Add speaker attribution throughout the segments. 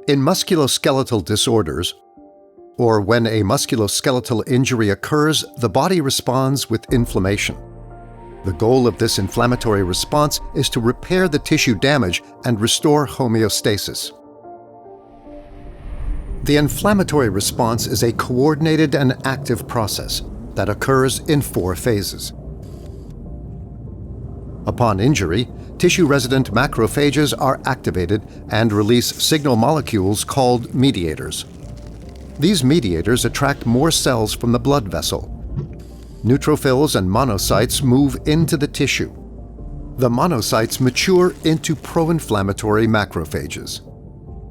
Speaker 1: In musculoskeletal disorders, or when a musculoskeletal injury occurs, the body responds with inflammation. The goal of this inflammatory response is to repair the tissue damage and restore homeostasis. The inflammatory response is a coordinated and active process that occurs in 4 phases. Upon injury, tissue-resident macrophages are activated and release signal molecules called mediators. These mediators attract more cells from the blood vessel. Neutrophils and monocytes move into the tissue. The monocytes mature into pro-inflammatory macrophages.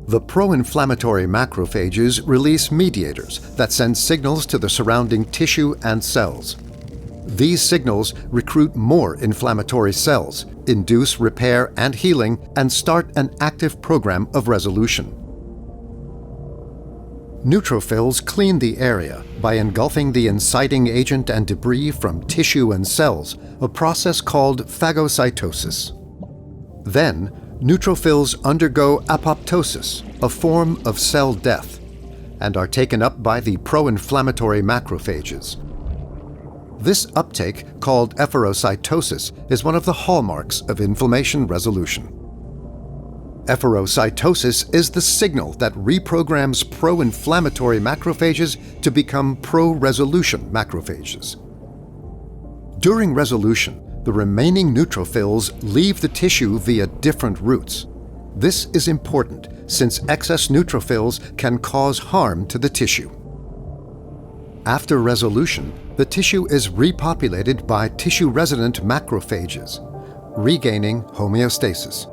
Speaker 1: The pro-inflammatory macrophages release mediators that send signals to the surrounding tissue and cells. These signals recruit more inflammatory cells, induce repair and healing, and start an active program of resolution. Neutrophils clean the area by engulfing the inciting agent and debris from tissue and cells, a process called phagocytosis. Then, neutrophils undergo apoptosis, a form of cell death, and are taken up by the pro-inflammatory macrophages. This uptake, called efferocytosis, is one of the hallmarks of inflammation resolution. Efferocytosis is the signal that reprograms pro-inflammatory macrophages to become pro-resolution macrophages. During resolution, the remaining neutrophils leave the tissue via different routes. This is important since excess neutrophils can cause harm to the tissue. After resolution, the tissue is repopulated by tissue-resident macrophages, regaining homeostasis.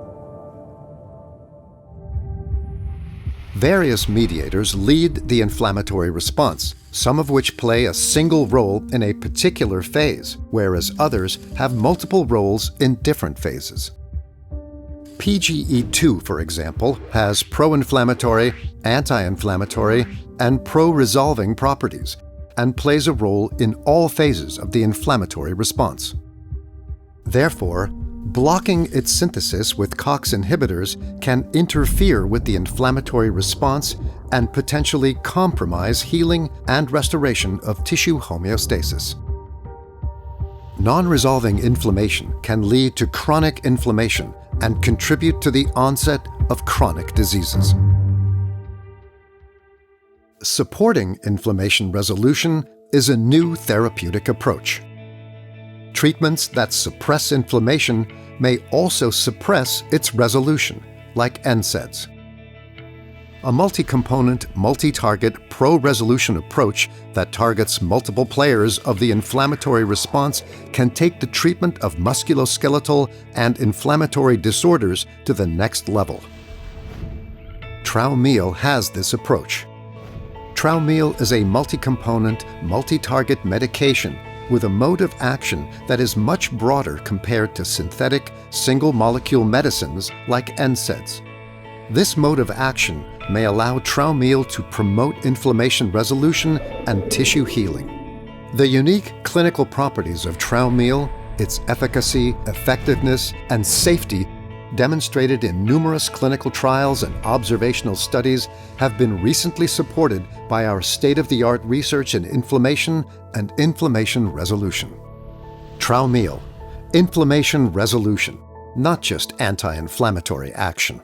Speaker 1: Various mediators lead the inflammatory response, some of which play a single role in a particular phase, whereas others have multiple roles in different phases. PGE2, for example, has pro-inflammatory, anti-inflammatory, and pro-resolving properties, and plays a role in all phases of the inflammatory response. Therefore, blocking its synthesis with COX inhibitors can interfere with the inflammatory response and potentially compromise healing and restoration of tissue homeostasis. Non-resolving inflammation can lead to chronic inflammation and contribute to the onset of chronic diseases. Supporting inflammation resolution is a new therapeutic approach. Treatments that suppress inflammation may also suppress its resolution, like NSAIDs. A multi-component, multi-target, pro-resolution approach that targets multiple players of the inflammatory response can take the treatment of musculoskeletal and inflammatory disorders to the next level. Traumeel has this approach. Traumeel is a multi-component, multi-target medication with a mode of action that is much broader compared to synthetic, single-molecule medicines like NSAIDs. This mode of action may allow Traumeel to promote inflammation resolution and tissue healing. The unique clinical properties of Traumeel, its efficacy, effectiveness, and safety demonstrated in numerous clinical trials and observational studies, have been recently supported by our state-of-the-art research in inflammation and inflammation resolution. Traumeel, inflammation resolution, not just anti-inflammatory action.